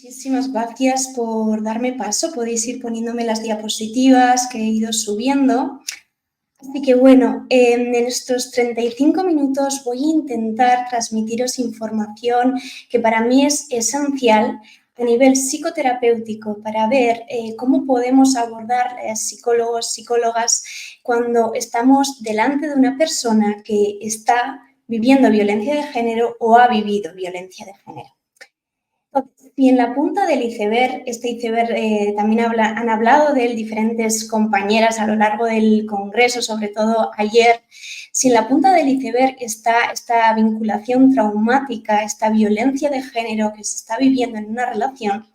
Muchísimas gracias por darme paso. Podéis ir poniéndome las diapositivas que he ido subiendo. Así que bueno, en estos 35 minutos voy a intentar transmitiros información que para mí es esencial a nivel psicoterapéutico para ver cómo podemos abordar psicólogos, psicólogas cuando estamos delante de una persona que está viviendo violencia de género o ha vivido violencia de género. Y en la punta del iceberg, este iceberg también han hablado de él diferentes compañeras a lo largo del congreso, sobre todo ayer. Si en la punta del iceberg está esta vinculación traumática, esta violencia de género que se está viviendo en una relación,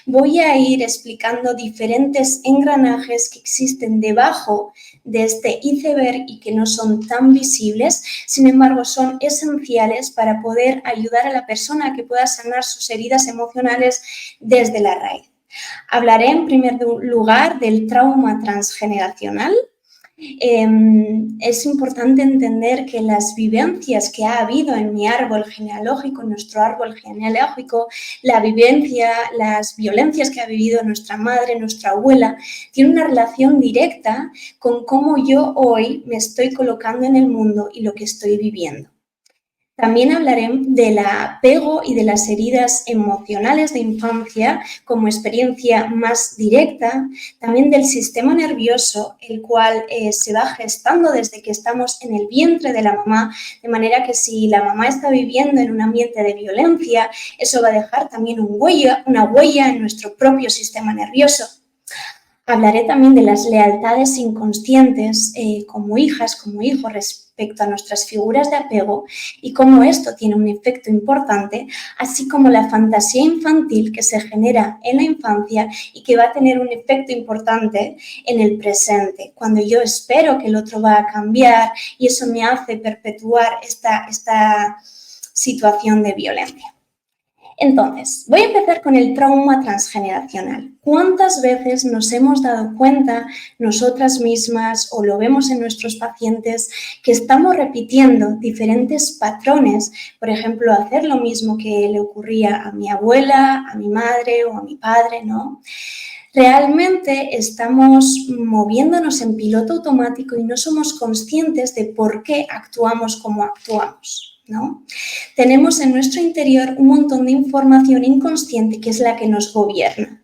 voy a ir explicando diferentes engranajes que existen debajo de este iceberg y que no son tan visibles, sin embargo son esenciales para poder ayudar a la persona a que pueda sanar sus heridas emocionales desde la raíz. Hablaré en primer lugar del trauma transgeneracional. Es importante entender que las vivencias que ha habido en mi árbol genealógico, en nuestro árbol genealógico, las violencias que ha vivido nuestra madre, nuestra abuela, tienen una relación directa con cómo yo hoy me estoy colocando en el mundo y lo que estoy viviendo. También hablaré del apego y de las heridas emocionales de infancia como experiencia más directa, también del sistema nervioso, el cual se va gestando desde que estamos en el vientre de la mamá, de manera que si la mamá está viviendo en un ambiente de violencia, eso va a dejar también una huella en nuestro propio sistema nervioso. Hablaré también de las lealtades inconscientes como hijas, como hijos respecto a nuestras figuras de apego y cómo esto tiene un efecto importante, así como la fantasía infantil que se genera en la infancia y que va a tener un efecto importante en el presente, cuando yo espero que el otro va a cambiar y eso me hace perpetuar esta situación de violencia. Entonces, voy a empezar con el trauma transgeneracional. ¿Cuántas veces nos hemos dado cuenta nosotras mismas o lo vemos en nuestros pacientes que estamos repitiendo diferentes patrones? Por ejemplo, hacer lo mismo que le ocurría a mi abuela, a mi madre o a mi padre, ¿no? Realmente estamos moviéndonos en piloto automático y no somos conscientes de por qué actuamos como actuamos, ¿no? Tenemos en nuestro interior un montón de información inconsciente que es la que nos gobierna.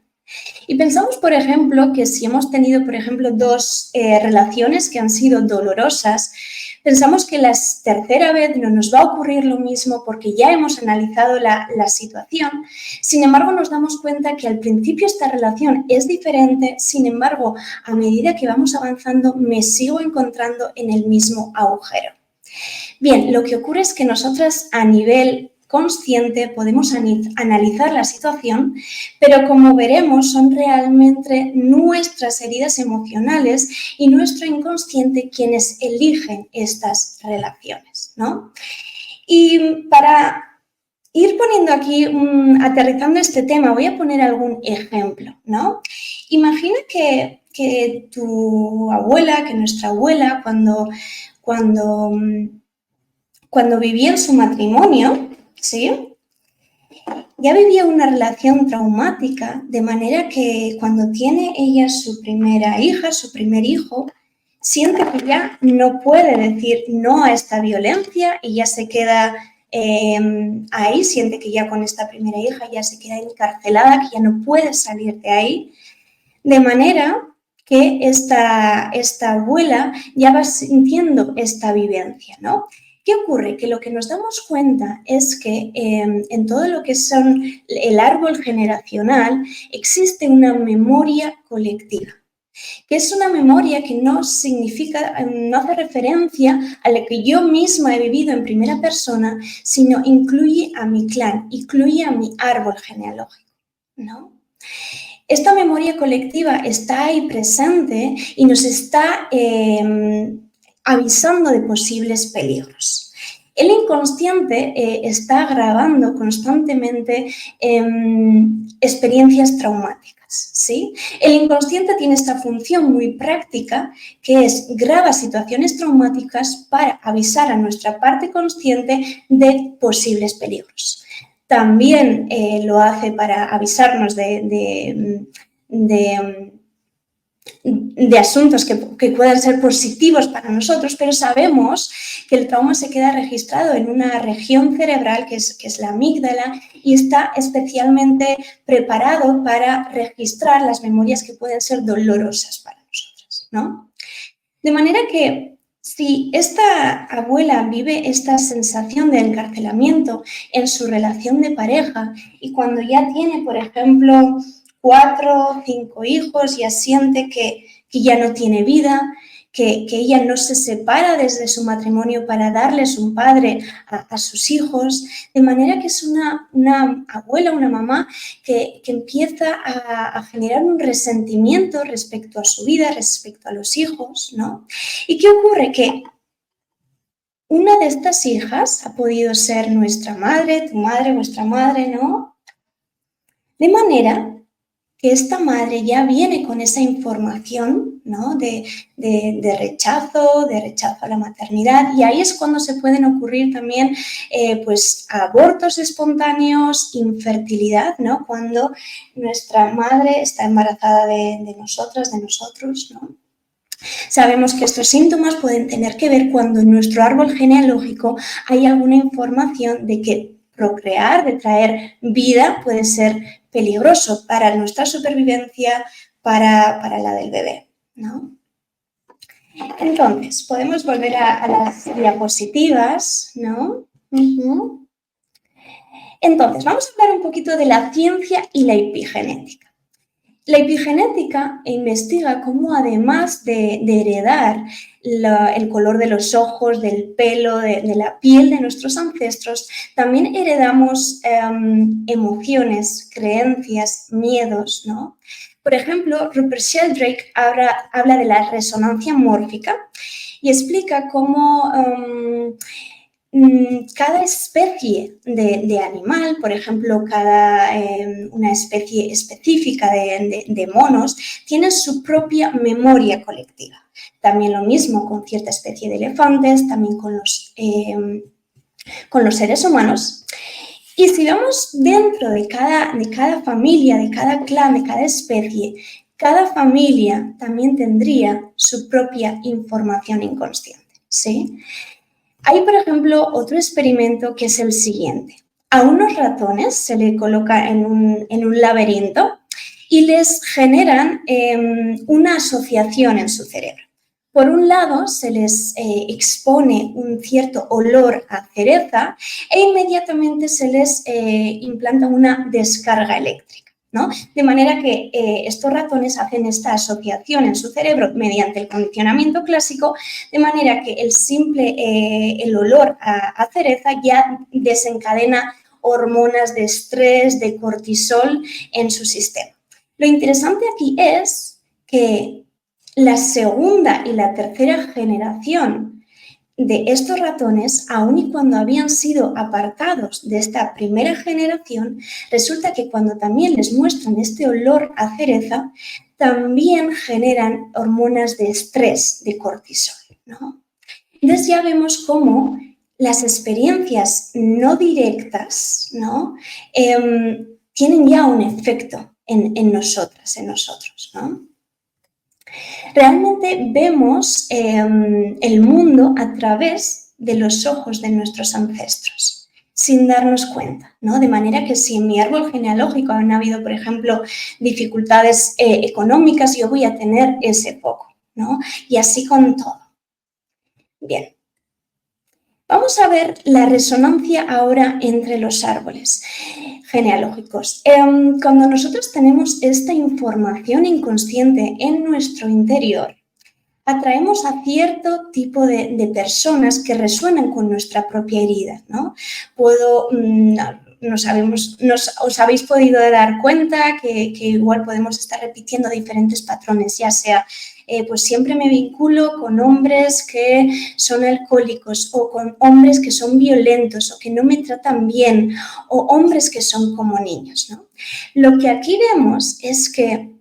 Y pensamos, por ejemplo, que si hemos tenido, por ejemplo, dos relaciones que han sido dolorosas, pensamos que la tercera vez no nos va a ocurrir lo mismo porque ya hemos analizado la situación. Sin embargo, nos damos cuenta que al principio esta relación es diferente, sin embargo, a medida que vamos avanzando, me sigo encontrando en el mismo agujero. Bien, lo que ocurre es que nosotras a nivel consciente podemos analizar la situación, pero como veremos son realmente nuestras heridas emocionales y nuestro inconsciente quienes eligen estas relaciones, ¿no? Y para ir poniendo aquí, aterrizando este tema, voy a poner algún ejemplo, ¿no? Imagina que tu abuela, que nuestra abuela, cuando vivía en su matrimonio, ¿sí? Ya vivía una relación traumática, de manera que cuando tiene ella su primera hija, su primer hijo, siente que ya no puede decir no a esta violencia y ya se queda ahí, siente que ya con esta primera hija ya se queda encarcelada, que ya no puede salir de ahí, de manera que esta abuela ya va sintiendo esta vivencia, ¿no? ¿Qué ocurre? Que lo que nos damos cuenta es que en todo lo que son el árbol generacional existe una memoria colectiva, que es una memoria que no significa, no hace referencia a lo que yo misma he vivido en primera persona, sino incluye a mi clan, incluye a mi árbol genealógico, ¿no? Esta memoria colectiva está ahí presente y nos está avisando de posibles peligros. El inconsciente está grabando constantemente experiencias traumáticas, ¿sí? El inconsciente tiene esta función muy práctica que es graba situaciones traumáticas para avisar a nuestra parte consciente de posibles peligros. también lo hace para avisarnos de asuntos que puedan ser positivos para nosotros, pero sabemos que el trauma se queda registrado en una región cerebral que es la amígdala y está especialmente preparado para registrar las memorias que pueden ser dolorosas para nosotros, ¿no? De manera que si esta abuela vive esta sensación de encarcelamiento en su relación de pareja y cuando ya tiene, por ejemplo, 4 o 5 hijos, ya siente que ya no tiene vida, que ella no se separa desde su matrimonio para darles un padre a sus hijos, de manera que es una abuela, una mamá que empieza a generar un resentimiento respecto a su vida, respecto a los hijos, ¿no? ¿Y qué ocurre? Que una de estas hijas ha podido ser nuestra madre, tu madre, vuestra madre, ¿no? De manera que esta madre ya viene con esa información, ¿no? de rechazo a la maternidad, y ahí es cuando se pueden ocurrir también pues abortos espontáneos, infertilidad, ¿no? Cuando nuestra madre está embarazada de nosotras, de nosotros, ¿no? Sabemos que estos síntomas pueden tener que ver cuando en nuestro árbol genealógico hay alguna información de que procrear, de traer vida, puede ser peligroso para nuestra supervivencia, para la del bebé, ¿no? Entonces, podemos volver a las diapositivas, ¿no? Entonces, vamos a hablar un poquito de la ciencia y la epigenética. La epigenética investiga cómo, además de heredar el color de los ojos, del pelo, de la piel de nuestros ancestros, también heredamos emociones, creencias, miedos, ¿no? Por ejemplo, Rupert Sheldrake habla de la resonancia mórfica y explica cómo cada especie de animal, por ejemplo, una especie específica de monos, tiene su propia memoria colectiva. También lo mismo con cierta especie de elefantes, también con los seres humanos. Y si vamos dentro de cada familia, de cada clan, de cada especie, cada familia también tendría su propia información inconsciente, ¿sí? Hay, por ejemplo, otro experimento que es el siguiente. A unos ratones se les coloca en un laberinto y les generan una asociación en su cerebro. Por un lado, se les expone un cierto olor a cereza e inmediatamente se les implanta una descarga eléctrica, ¿no? De manera que estos ratones hacen esta asociación en su cerebro mediante el condicionamiento clásico, de manera que el olor a cereza ya desencadena hormonas de estrés, de cortisol en su sistema. Lo interesante aquí es que la segunda y la tercera generación de estos ratones, aun y cuando habían sido apartados de esta primera generación, resulta que cuando también les muestran este olor a cereza, también generan hormonas de estrés, de cortisol, ¿no? Entonces ya vemos cómo las experiencias no directas, ¿no? Tienen ya un efecto en nosotras, en nosotros, ¿no? Realmente vemos el mundo a través de los ojos de nuestros ancestros, sin darnos cuenta, ¿no? De manera que si en mi árbol genealógico han habido, por ejemplo, dificultades económicas, yo voy a tener ese foco, ¿no? Y así con todo. Bien. Vamos a ver la resonancia ahora entre los árboles genealógicos. Cuando nosotros tenemos esta información inconsciente en nuestro interior, atraemos a cierto tipo de personas que resuenan con nuestra propia herida, ¿no? Os habéis podido dar cuenta que igual podemos estar repitiendo diferentes patrones, ya sea pues siempre me vinculo con hombres que son alcohólicos o con hombres que son violentos o que no me tratan bien o hombres que son como niños, ¿no? Lo que aquí vemos es que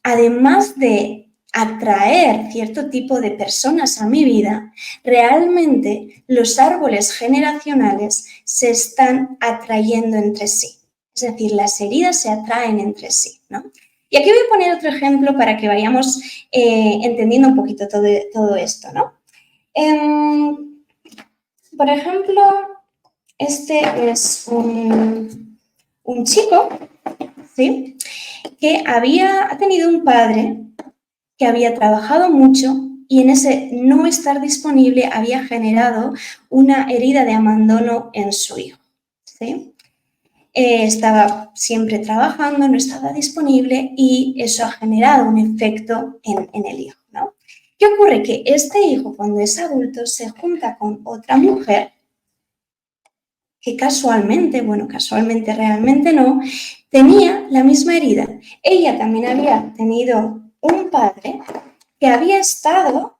además de atraer cierto tipo de personas a mi vida, realmente los árboles generacionales se están atrayendo entre sí. Es decir, las heridas se atraen entre sí, ¿no? Y aquí voy a poner otro ejemplo para que vayamos entendiendo un poquito todo esto, ¿no? Por ejemplo, este es un chico, ¿sí?, que ha tenido un padre que había trabajado mucho y en ese no estar disponible había generado una herida de abandono en su hijo, ¿sí? Estaba siempre trabajando, no estaba disponible y eso ha generado un efecto en el hijo, ¿no? ¿Qué ocurre? Que este hijo, cuando es adulto, se junta con otra mujer que casualmente, bueno, casualmente realmente no, tenía la misma herida. Ella también había tenido un padre que había estado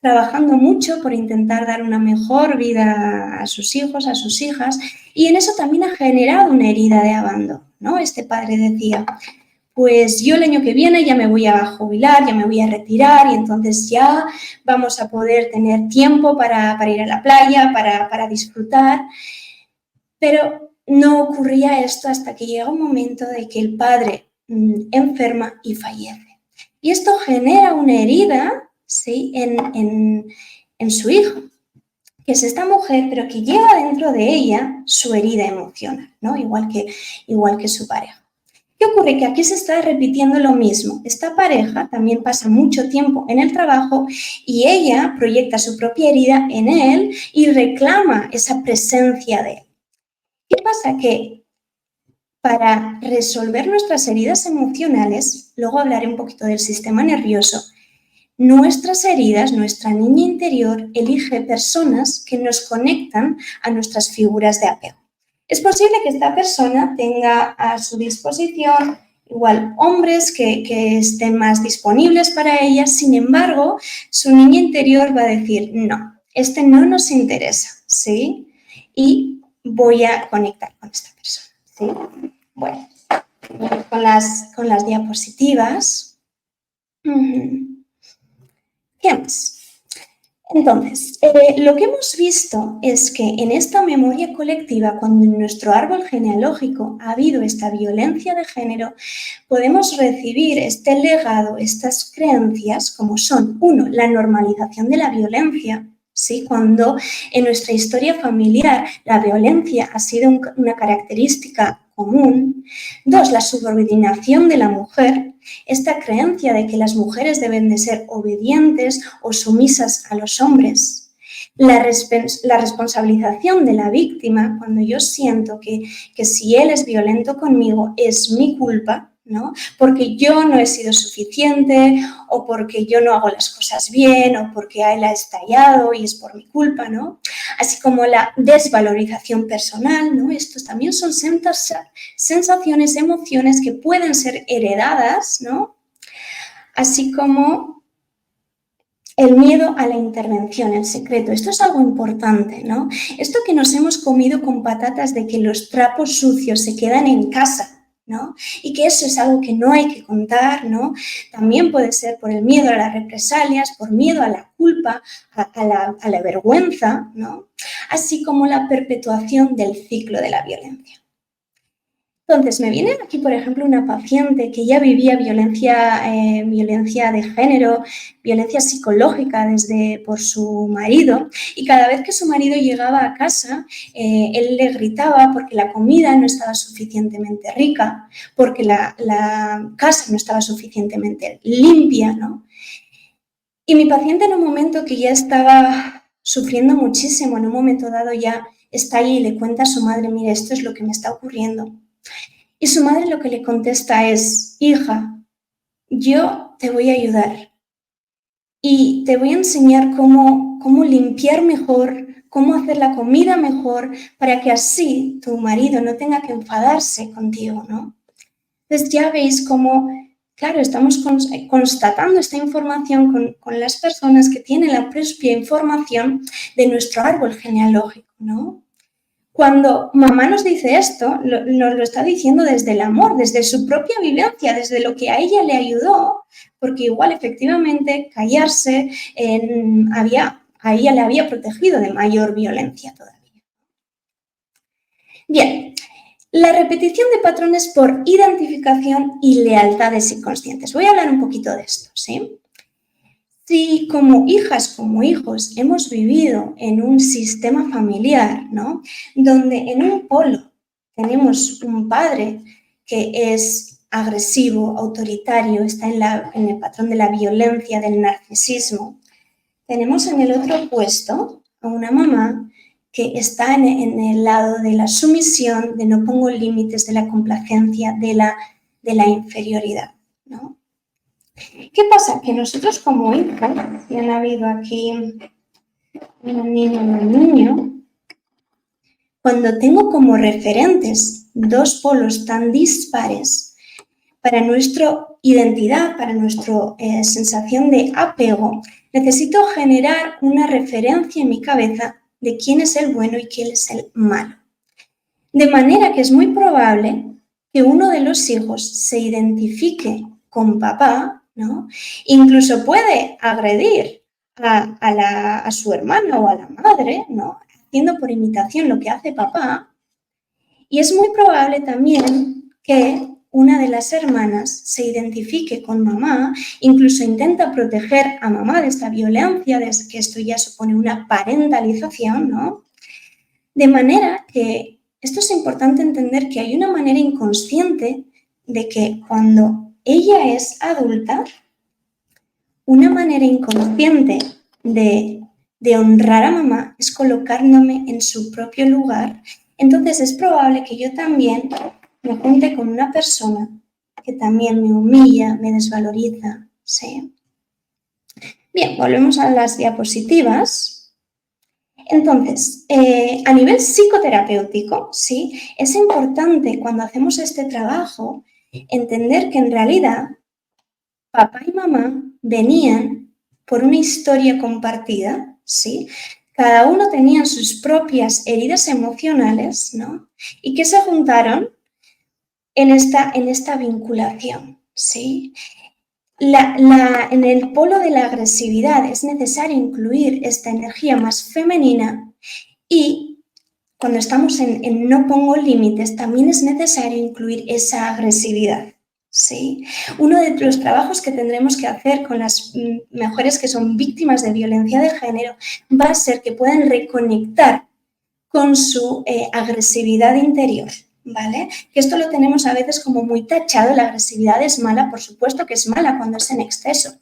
trabajando mucho por intentar dar una mejor vida a sus hijos, a sus hijas, y en eso también ha generado una herida de abandono, ¿no? Este padre decía, pues yo el año que viene ya me voy a jubilar, ya me voy a retirar y entonces ya vamos a poder tener tiempo para ir a la playa, para disfrutar. Pero no ocurría esto hasta que llega un momento de que el padre enferma y fallece. Y esto genera una herida, ¿sí?, en su hijo, que es esta mujer, pero que lleva dentro de ella su herida emocional, ¿no? Igual que su pareja. ¿Qué ocurre? Que aquí se está repitiendo lo mismo. Esta pareja también pasa mucho tiempo en el trabajo y ella proyecta su propia herida en él y reclama esa presencia de él. ¿Qué pasa? Que para resolver nuestras heridas emocionales, luego hablaré un poquito del sistema nervioso, nuestras heridas, nuestra niña interior elige personas que nos conectan a nuestras figuras de apego. Es posible que esta persona tenga a su disposición igual hombres que estén más disponibles para ella, sin embargo, su niña interior va a decir, no, este no nos interesa, ¿sí? Y voy a conectar con esta persona, ¿sí? Bueno, con las diapositivas. ¿Qué más? Entonces, lo que hemos visto es que en esta memoria colectiva, cuando en nuestro árbol genealógico ha habido esta violencia de género, podemos recibir este legado, estas creencias, como son, uno, la normalización de la violencia, ¿sí? Cuando en nuestra historia familiar la violencia ha sido una característica común. Dos, la subordinación de la mujer, esta creencia de que las mujeres deben de ser obedientes o sumisas a los hombres. La responsabilización de la víctima, cuando yo siento que si él es violento conmigo es mi culpa, ¿no? Porque yo no he sido suficiente o porque yo no hago las cosas bien o porque a él ha estallado y es por mi culpa, ¿no? Así como la desvalorización personal, ¿no? Estos también son sensaciones, emociones que pueden ser heredadas, ¿no? Así como el miedo a la intervención, el secreto. Esto es algo importante, ¿no? Esto que nos hemos comido con patatas de que los trapos sucios se quedan en casa, ¿no? Y que eso es algo que no hay que contar, ¿no? También puede ser por el miedo a las represalias, por miedo a la culpa, a la vergüenza, ¿no? Así como la perpetuación del ciclo de la violencia. Entonces, me viene aquí, por ejemplo, una paciente que ya vivía violencia de género, violencia psicológica por su marido, y cada vez que su marido llegaba a casa, él le gritaba porque la comida no estaba suficientemente rica, porque la casa no estaba suficientemente limpia, ¿no? Y mi paciente, en un momento que ya estaba sufriendo muchísimo, en un momento dado ya está ahí y le cuenta a su madre, mire, esto es lo que me está ocurriendo. Y su madre lo que le contesta es, hija, yo te voy a ayudar y te voy a enseñar cómo limpiar mejor, cómo hacer la comida mejor, para que así tu marido no tenga que enfadarse contigo, ¿no? Entonces ya veis cómo, claro, estamos constatando esta información con las personas que tienen la propia información de nuestro árbol genealógico, ¿no? Cuando mamá nos dice esto, nos lo está diciendo desde el amor, desde su propia vivencia, desde lo que a ella le ayudó, porque igual efectivamente callarse a ella le había protegido de mayor violencia todavía. Bien, la repetición de patrones por identificación y lealtades inconscientes. Voy a hablar un poquito de esto, ¿sí? Si como hijas, como hijos, hemos vivido en un sistema familiar, ¿no? Donde en un polo tenemos un padre que es agresivo, autoritario, está en el patrón de la violencia, del narcisismo. Tenemos en el otro opuesto a una mamá que está en el lado de la sumisión, de no pongo límites, de la complacencia, de la inferioridad, ¿no? ¿Qué pasa? Que nosotros como hijos, si han habido aquí una niña y un niño, cuando tengo como referentes dos polos tan dispares para nuestra identidad, para nuestra sensación de apego, necesito generar una referencia en mi cabeza de quién es el bueno y quién es el malo. De manera que es muy probable que uno de los hijos se identifique con papá, ¿no? Incluso puede agredir a su hermana o a la madre, ¿no? Haciendo por imitación lo que hace papá. Y es muy probable también que una de las hermanas se identifique con mamá, incluso intenta proteger a mamá de esta violencia, de que esto ya supone una parentalización, ¿no? De manera que esto es importante entender que hay una manera inconsciente de que cuando ella es adulta, una manera inconsciente de honrar a mamá es colocándome en su propio lugar. Entonces es probable que yo también me junte con una persona que también me humilla, me desvaloriza, ¿sí? Bien, volvemos a las diapositivas. Entonces, a nivel psicoterapéutico, ¿sí? Es importante cuando hacemos este trabajo entender que en realidad papá y mamá venían por una historia compartida, ¿sí? Cada uno tenía sus propias heridas emocionales, ¿no? Y que se juntaron en esta vinculación, ¿sí? En el polo de la agresividad es necesario incluir esta energía más femenina y cuando estamos en no pongo límites también es necesario incluir esa agresividad. Sí, uno de los trabajos que tendremos que hacer con las mujeres que son víctimas de violencia de género va a ser que puedan reconectar con su agresividad interior, ¿vale? Que esto lo tenemos a veces como muy tachado, la agresividad es mala, por supuesto que es mala cuando es en exceso,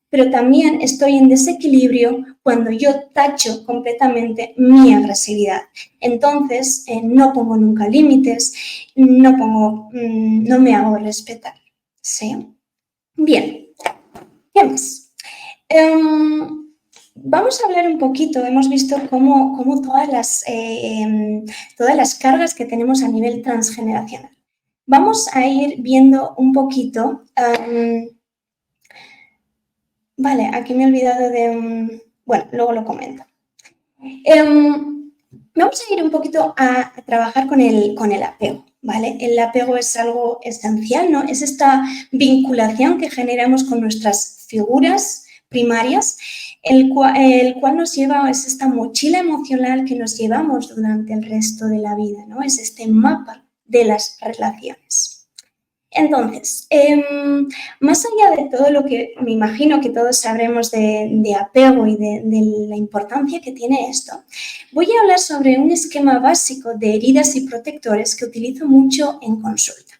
pero también estoy en desequilibrio cuando yo tacho completamente mi agresividad. Entonces, no pongo nunca límites, no me hago respetar, ¿sí? Bien, ¿qué más? Vamos a hablar un poquito, hemos visto cómo todas las cargas que tenemos a nivel transgeneracional. Vamos a ir viendo un poquito... vale, aquí me he olvidado de... bueno, luego lo comento. Vamos a ir un poquito a trabajar con el apego, ¿vale? El apego es algo esencial, ¿no? Es esta vinculación que generamos con nuestras figuras primarias, el cual nos lleva, es esta mochila emocional que nos llevamos durante el resto de la vida, ¿no? Es este mapa de las relaciones. Entonces, más allá de todo lo que me imagino que todos sabremos de apego y de la importancia que tiene esto, voy a hablar sobre un esquema básico de heridas y protectores que utilizo mucho en consulta.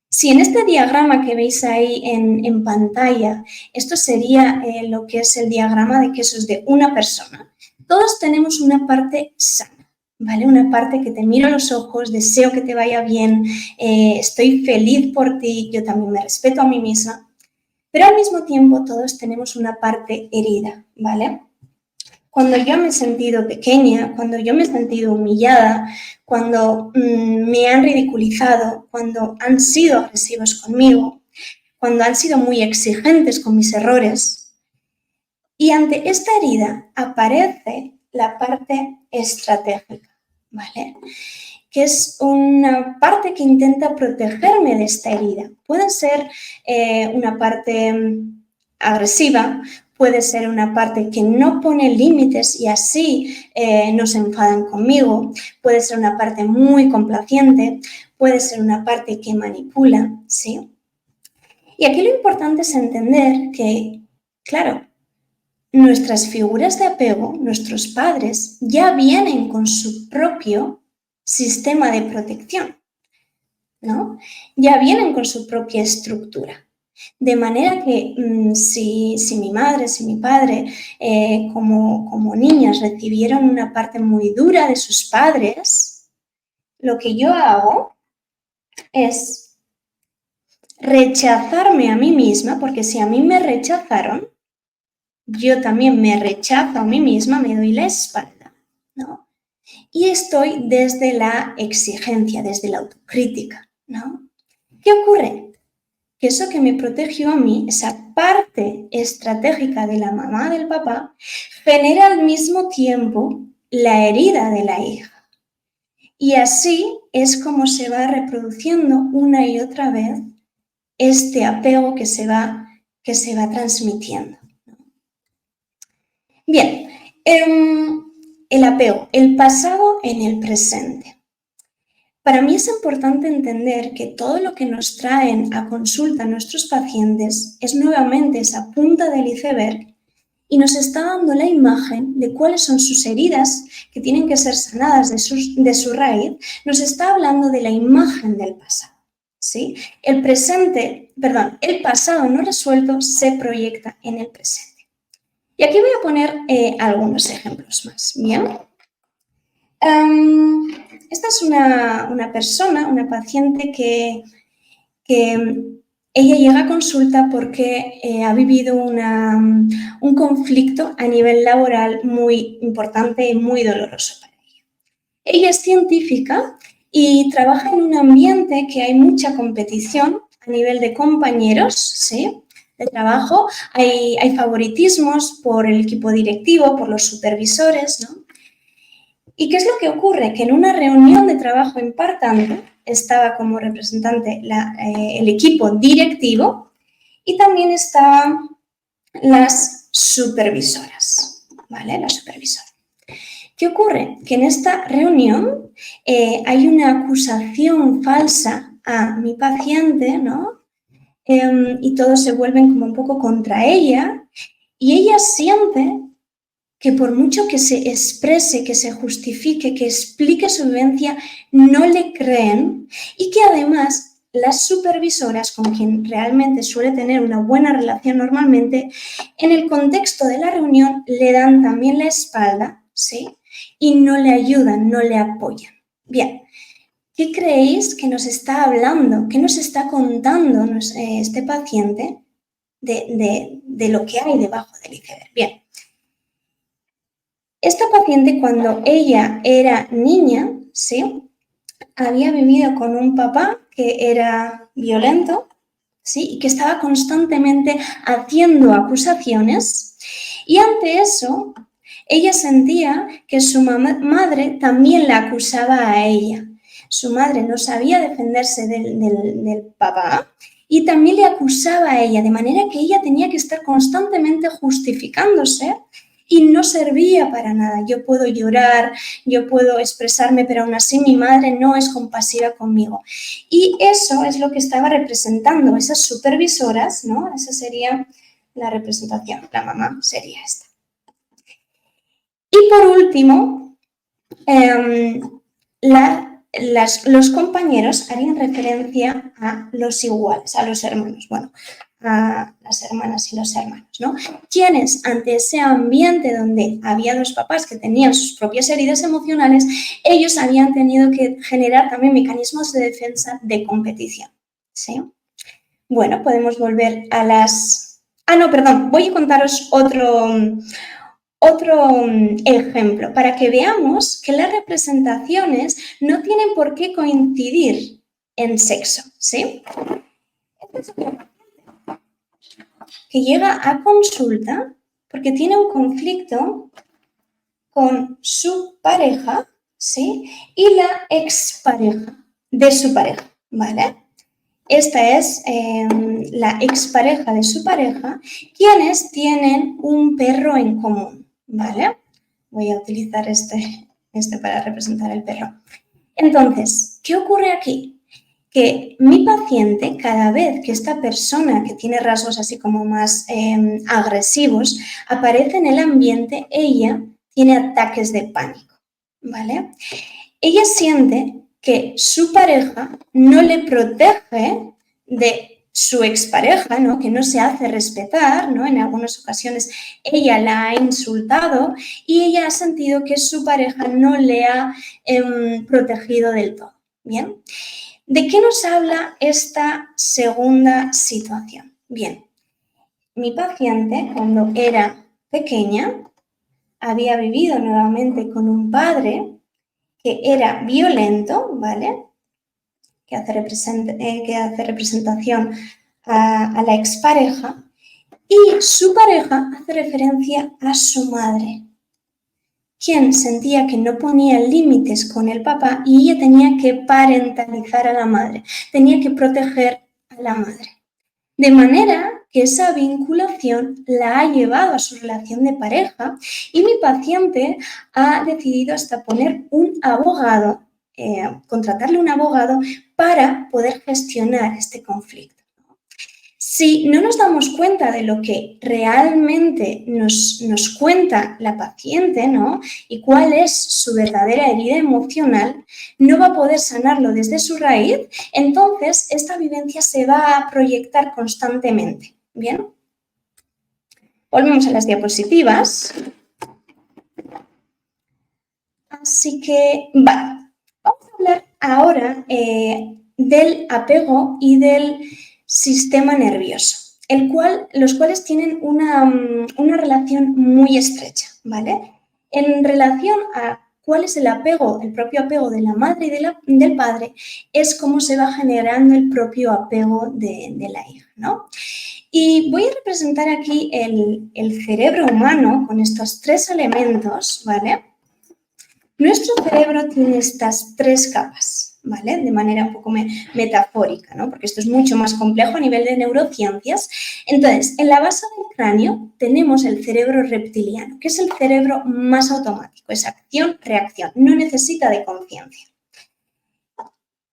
Si en este diagrama que veis ahí en pantalla, esto sería lo que es el diagrama de quesos de una persona, todos tenemos una parte sana. ¿Vale? Una parte que te miro a los ojos, deseo que te vaya bien, estoy feliz por ti, yo también me respeto a mí misma, pero al mismo tiempo todos tenemos una parte herida, ¿vale? Cuando yo me he sentido pequeña, cuando yo me he sentido humillada, cuando me han ridiculizado, cuando han sido agresivos conmigo, cuando han sido muy exigentes con mis errores, y ante esta herida aparece la parte estratégica, ¿vale? Que es una parte que intenta protegerme de esta herida. Puede ser una parte agresiva, puede ser una parte que no pone límites y así no se enfadan conmigo, puede ser una parte muy complaciente, puede ser una parte que manipula, ¿sí? Y aquí lo importante es entender que, claro, nuestras figuras de apego, nuestros padres, ya vienen con su propio sistema de protección, ¿no? Ya vienen con su propia estructura. De manera que si mi madre, si mi padre, como niñas recibieron una parte muy dura de sus padres, lo que yo hago es rechazarme a mí misma, porque si a mí me rechazaron, yo también me rechazo a mí misma, me doy la espalda, ¿no? Y estoy desde la exigencia, desde la autocrítica, ¿no? ¿Qué ocurre? Que eso que me protegió a mí, esa parte estratégica de la mamá, del papá, genera al mismo tiempo la herida de la hija. Y así es como se va reproduciendo una y otra vez este apego que se va transmitiendo. Bien, el apego, el pasado en el presente. Para mí es importante entender que todo lo que nos traen a consulta nuestros pacientes es nuevamente esa punta del iceberg y nos está dando la imagen de cuáles son sus heridas que tienen que ser sanadas de su raíz, nos está hablando de la imagen del pasado, ¿sí? El pasado no resuelto se proyecta en el presente. Y aquí voy a poner algunos ejemplos más, ¿bien? Esta es una persona, una paciente que ella llega a consulta porque ha vivido un conflicto a nivel laboral muy importante y muy doloroso para ella. Ella es científica y trabaja en un ambiente que hay mucha competición a nivel de compañeros, ¿sí?, de trabajo. Hay favoritismos por el equipo directivo, por los supervisores, ¿no? ¿Y qué es lo que ocurre? Que en una reunión de trabajo importante estaba como representante el equipo directivo y también estaban las supervisoras, ¿vale? La supervisora. ¿Qué ocurre? Que en esta reunión hay una acusación falsa a mi paciente, ¿no? Y todos se vuelven como un poco contra ella y ella siente que por mucho que se exprese, que se justifique, que explique su vivencia, no le creen y que además las supervisoras, con quien realmente suele tener una buena relación normalmente, en el contexto de la reunión le dan también la espalda, ¿sí?, y no le ayudan, no le apoyan. Bien, ¿qué creéis que nos está hablando? ¿Qué nos está contando este paciente de lo que hay debajo del iceberg? Bien. Esta paciente, cuando ella era niña, ¿sí?, había vivido con un papá que era violento, ¿sí?, y que estaba constantemente haciendo acusaciones, y ante eso ella sentía que su madre también la acusaba a ella. Su madre no sabía defenderse del papá y también le acusaba a ella, de manera que ella tenía que estar constantemente justificándose y no servía para nada. Yo puedo llorar, yo puedo expresarme, pero aún así mi madre no es compasiva conmigo. Y eso es lo que estaba representando esas supervisoras, ¿no? Esa sería la representación, la mamá sería esta. Y por último, los compañeros harían referencia a los iguales, a los hermanos, bueno, a las hermanas y los hermanos, ¿no? Quienes ante ese ambiente donde había dos papás que tenían sus propias heridas emocionales, ellos habían tenido que generar también mecanismos de defensa de competición, ¿sí? Bueno, podemos volver a las... no, perdón, voy a contaros otro ejemplo, para que veamos que las representaciones no tienen por qué coincidir en sexo, ¿sí? Que llega a consulta porque tiene un conflicto con su pareja, ¿sí? Y la expareja de su pareja, ¿vale? Esta es la expareja de su pareja, quienes tienen un perro en común, ¿vale? Voy a utilizar este para representar el perro. Entonces, ¿qué ocurre aquí? Que mi paciente, cada vez que esta persona que tiene rasgos así como más agresivos aparece en el ambiente, ella tiene ataques de pánico, ¿vale? Ella siente que su pareja no le protege de su expareja, ¿no? Que no se hace respetar, ¿no? En algunas ocasiones ella la ha insultado y ella ha sentido que su pareja no le ha protegido del todo. ¿Bien? ¿De qué nos habla esta segunda situación? Bien, mi paciente cuando era pequeña había vivido nuevamente con un padre que era violento, ¿vale? Que hace representación a la expareja, y su pareja hace referencia a su madre, quien sentía que no ponía límites con el papá y ella tenía que parentalizar a la madre, tenía que proteger a la madre. De manera que esa vinculación la ha llevado a su relación de pareja y mi paciente ha decidido hasta poner un abogado, contratarle un abogado para poder gestionar este conflicto. Si no nos damos cuenta de lo que realmente nos cuenta la paciente, ¿no? Y cuál es su verdadera herida emocional, no va a poder sanarlo desde su raíz, entonces esta vivencia se va a proyectar constantemente. ¿Bien? Volvemos a las diapositivas. Así que, vale, vamos a hablar ahora del apego y del sistema nervioso, los cuales tienen una relación muy estrecha, ¿vale? En relación a cuál es el apego, el propio apego de la madre y del padre, es cómo se va generando el propio apego de la hija, ¿no? Y voy a representar aquí el cerebro humano con estos tres elementos, ¿vale? Nuestro cerebro tiene estas tres capas, ¿vale? De manera un poco metafórica, ¿no? Porque esto es mucho más complejo a nivel de neurociencias. Entonces, en la base del cráneo tenemos el cerebro reptiliano, que es el cerebro más automático, es acción-reacción, no necesita de conciencia.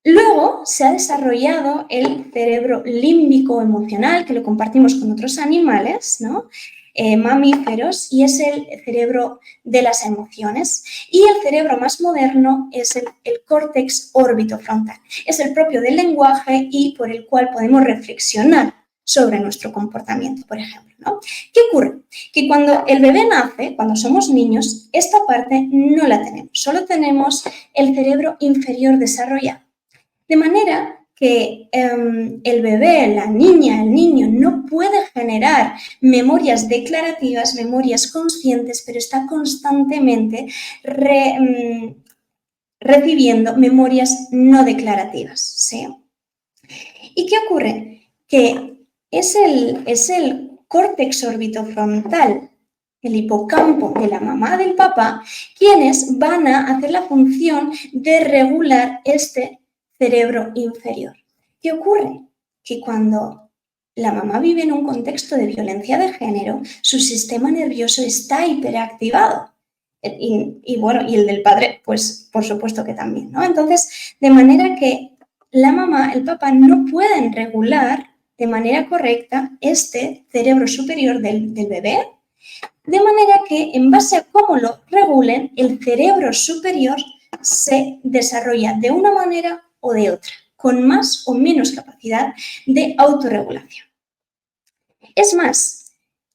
Luego se ha desarrollado el cerebro límbico emocional, que lo compartimos con otros animales, ¿no? Mamíferos, y es el cerebro de las emociones. Y el cerebro más moderno es el córtex órbitofrontal. Es el propio del lenguaje y por el cual podemos reflexionar sobre nuestro comportamiento, por ejemplo, ¿no? ¿Qué ocurre? Que cuando el bebé nace, cuando somos niños, esta parte no la tenemos. Solo tenemos el cerebro inferior desarrollado. De manera que el bebé, la niña, el niño no puede generar memorias declarativas, memorias conscientes, pero está constantemente recibiendo memorias no declarativas, ¿sí? ¿Y qué ocurre? Que es el córtex orbitofrontal, el hipocampo de la mamá del papá, quienes van a hacer la función de regular este cerebro inferior. ¿Qué ocurre? Que cuando la mamá vive en un contexto de violencia de género, su sistema nervioso está hiperactivado. Y bueno, y el del padre, pues por supuesto que también, ¿no? Entonces, de manera que la mamá, el papá no pueden regular de manera correcta este cerebro superior del bebé, de manera que en base a cómo lo regulen, el cerebro superior se desarrolla de una manera o de otra, con más o menos capacidad de autorregulación. Es más,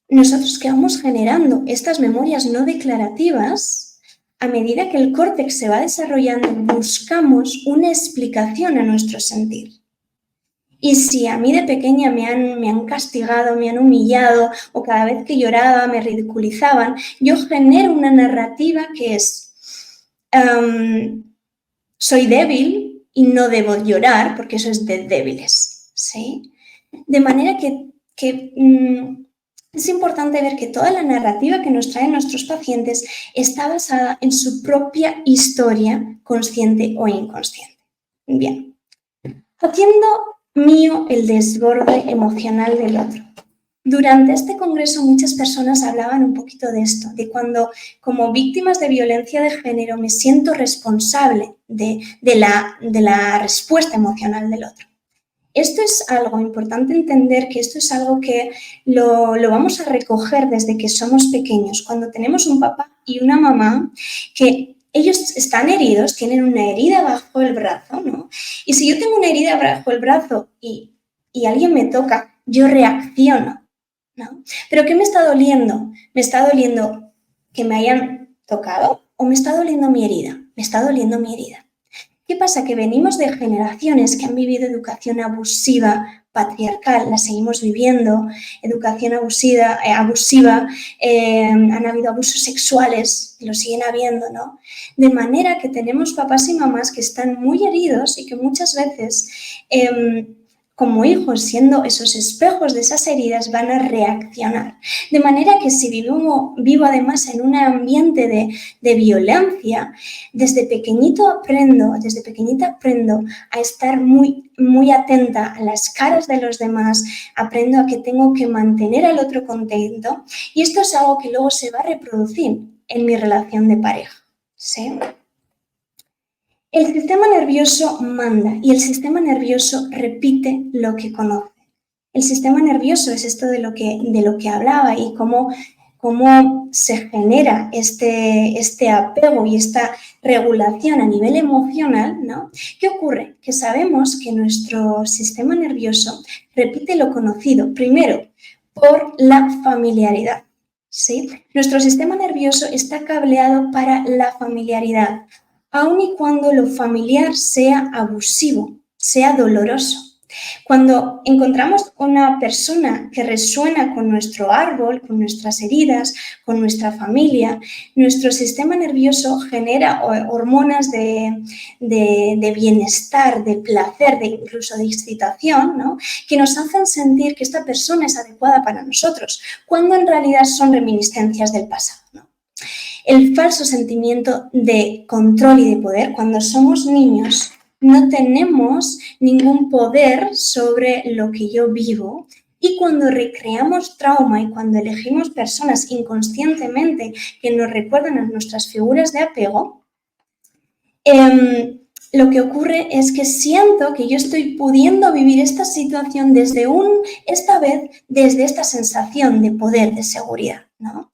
nosotros que vamos generando estas memorias no declarativas, a medida que el córtex se va desarrollando, buscamos una explicación a nuestro sentir. Y si a mí de pequeña me han castigado, me han humillado o cada vez que lloraba me ridiculizaban, yo genero una narrativa que es soy débil y no debo llorar porque eso es de débiles, ¿sí? De manera que es importante ver que toda la narrativa que nos traen nuestros pacientes está basada en su propia historia, consciente o inconsciente. Bien, haciendo mío el desborde emocional del otro. Durante este congreso muchas personas hablaban un poquito de esto, de cuando como víctimas de violencia de género me siento responsable de la respuesta emocional del otro. Esto es algo importante entender, que esto es algo que lo vamos a recoger desde que somos pequeños, cuando tenemos un papá y una mamá que ellos están heridos, tienen una herida bajo el brazo, ¿no? Y si yo tengo una herida bajo el brazo y alguien me toca, yo reacciono, ¿no? ¿Pero qué me está doliendo? ¿Me está doliendo que me hayan tocado o me está doliendo mi herida? Me está doliendo mi herida. ¿Qué pasa? Que venimos de generaciones que han vivido educación abusiva, patriarcal, la seguimos viviendo, educación abusiva, han habido abusos sexuales, lo siguen habiendo, ¿no? De manera que tenemos papás y mamás que están muy heridos y que muchas veces, como hijos, siendo esos espejos de esas heridas, van a reaccionar. De manera que si vivo además en un ambiente de violencia, desde pequeñita aprendo a estar muy, muy atenta a las caras de los demás, aprendo a que tengo que mantener al otro contento y esto es algo que luego se va a reproducir en mi relación de pareja, ¿sí? El sistema nervioso manda y el sistema nervioso repite lo que conoce. El sistema nervioso es esto de lo que hablaba y cómo se genera este apego y esta regulación a nivel emocional, ¿no? ¿Qué ocurre? Que sabemos que nuestro sistema nervioso repite lo conocido, primero, por la familiaridad, ¿sí? Nuestro sistema nervioso está cableado para la familiaridad, aun y cuando lo familiar sea abusivo, sea doloroso. Cuando encontramos una persona que resuena con nuestro árbol, con nuestras heridas, con nuestra familia, nuestro sistema nervioso genera hormonas de bienestar, de placer, incluso de excitación, ¿no? Que nos hacen sentir que esta persona es adecuada para nosotros, cuando en realidad son reminiscencias del pasado, ¿no? El falso sentimiento de control y de poder, cuando somos niños, no tenemos ningún poder sobre lo que yo vivo y cuando recreamos trauma y cuando elegimos personas inconscientemente que nos recuerdan a nuestras figuras de apego, lo que ocurre es que siento que yo estoy pudiendo vivir esta situación esta vez desde esta sensación de poder, de seguridad, ¿no?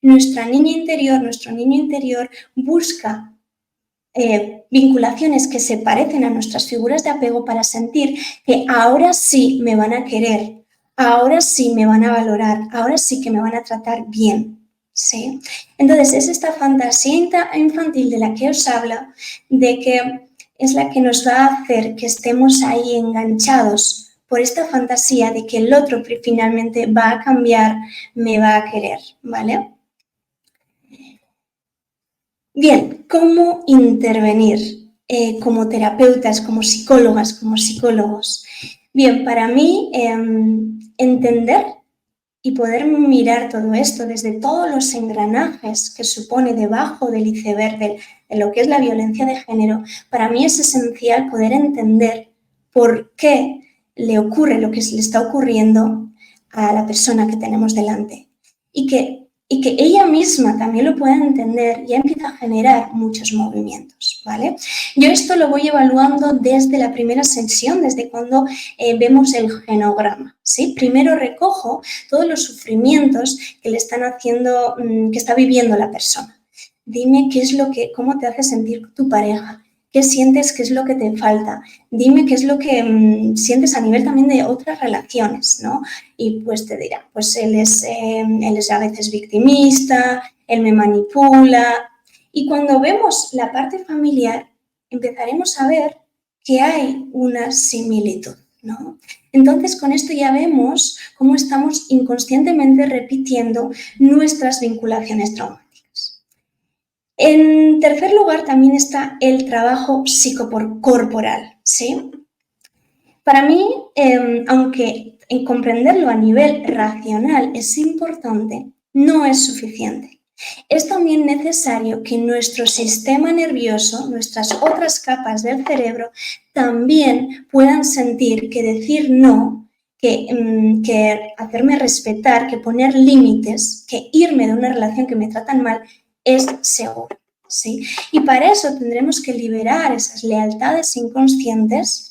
Nuestro niño interior busca vinculaciones que se parecen a nuestras figuras de apego para sentir que ahora sí me van a querer, ahora sí me van a valorar, ahora sí que me van a tratar bien, ¿sí? Entonces es esta fantasía infantil de la que os hablo, de que es la que nos va a hacer que estemos ahí enganchados por esta fantasía de que el otro finalmente va a cambiar, me va a querer, ¿vale? Bien, ¿cómo intervenir como terapeutas, como psicólogas, como psicólogos? Bien, para mí entender y poder mirar todo esto desde todos los engranajes que supone debajo del iceberg de lo que es la violencia de género, para mí es esencial poder entender por qué le ocurre lo que le está ocurriendo a la persona que tenemos delante y que ella misma también lo pueda entender y empieza a generar muchos movimientos, ¿vale? Yo esto lo voy evaluando desde la primera sesión, desde cuando vemos el genograma, ¿sí? Primero recojo todos los sufrimientos que le están haciendo, que está viviendo la persona. Dime cómo te hace sentir tu pareja, qué sientes, qué es lo que te falta, dime qué es lo que sientes a nivel también de otras relaciones, ¿no? Y pues te dirá, pues él es a veces victimista, él me manipula. Y cuando vemos la parte familiar, empezaremos a ver que hay una similitud, ¿no? Entonces, con esto ya vemos cómo estamos inconscientemente repitiendo nuestras vinculaciones traumáticas. En tercer lugar, también está el trabajo psicocorporal, ¿sí? Para mí, aunque en comprenderlo a nivel racional es importante, no es suficiente. Es también necesario que nuestro sistema nervioso, nuestras otras capas del cerebro, también puedan sentir que decir no, que hacerme respetar, que poner límites, que irme de una relación que me tratan mal es seguro, ¿sí? Y para eso tendremos que liberar esas lealtades inconscientes.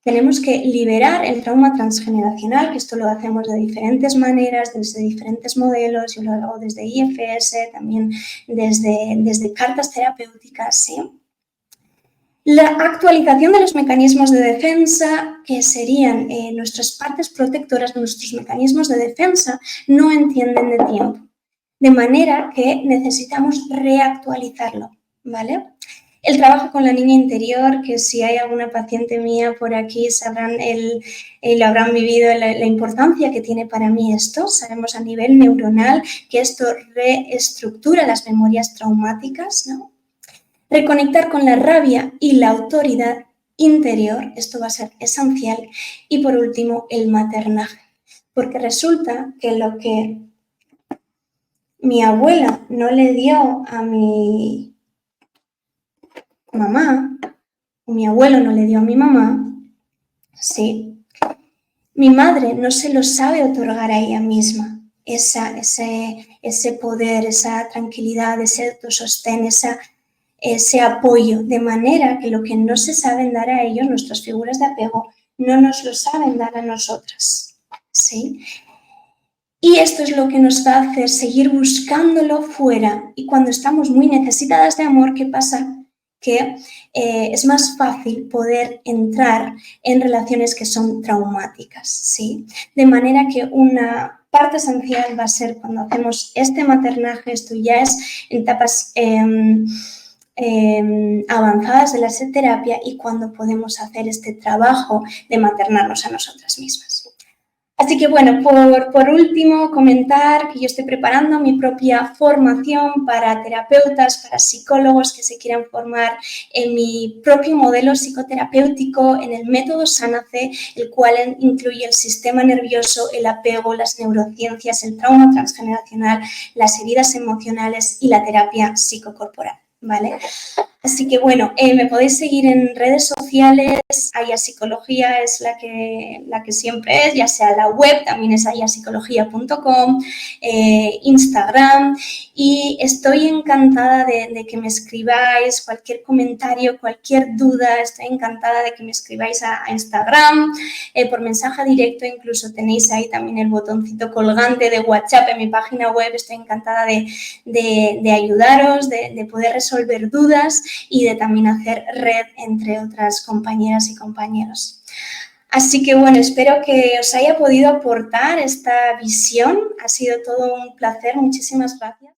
Tenemos que liberar el trauma transgeneracional, que esto lo hacemos de diferentes maneras, desde diferentes modelos, yo lo hago desde IFS, también desde cartas terapéuticas, ¿sí? La actualización de los mecanismos de defensa, que serían nuestras partes protectoras, nuestros mecanismos de defensa, no entienden de tiempo, de manera que necesitamos reactualizarlo, ¿vale? El trabajo con la niña interior, que si hay alguna paciente mía por aquí sabrán lo habrán vivido la importancia que tiene para mí esto. Sabemos a nivel neuronal que esto reestructura las memorias traumáticas, ¿no? Reconectar con la rabia y la autoridad interior, esto va a ser esencial. Y por último, el maternaje, porque resulta que lo que mi abuela no le dio a mi mamá, o mi abuelo no le dio a mi mamá, sí, mi madre no se lo sabe otorgar a ella misma, ese poder, esa tranquilidad, ese autosostén, ese apoyo, de manera que lo que no se saben dar a ellos, nuestras figuras de apego, no nos lo saben dar a nosotras, ¿sí? Y esto es lo que nos va a hacer seguir buscándolo fuera. Y cuando estamos muy necesitadas de amor, ¿qué pasa? Que es más fácil poder entrar en relaciones que son traumáticas, ¿sí? De manera que una parte esencial va a ser cuando hacemos este maternaje, esto ya es en etapas avanzadas de la terapia y cuando podemos hacer este trabajo de maternarnos a nosotras mismas. Así que bueno, por último, comentar que yo estoy preparando mi propia formación para terapeutas, para psicólogos que se quieran formar en mi propio modelo psicoterapéutico, en el método Sanace, el cual incluye el sistema nervioso, el apego, las neurociencias, el trauma transgeneracional, las heridas emocionales y la terapia psicocorporal, ¿vale? Así que bueno, me podéis seguir en redes sociales, Aya Psicología es la que siempre es, ya sea la web, también es ayapsicología.com, Instagram, y estoy encantada de que me escribáis cualquier comentario, cualquier duda, estoy encantada de que me escribáis a Instagram, por mensaje directo, incluso tenéis ahí también el botoncito colgante de WhatsApp en mi página web, estoy encantada de ayudaros, de poder resolver dudas y de también hacer red entre otras compañeras y compañeros. Así que bueno, espero que os haya podido aportar esta visión. Ha sido todo un placer. Muchísimas gracias.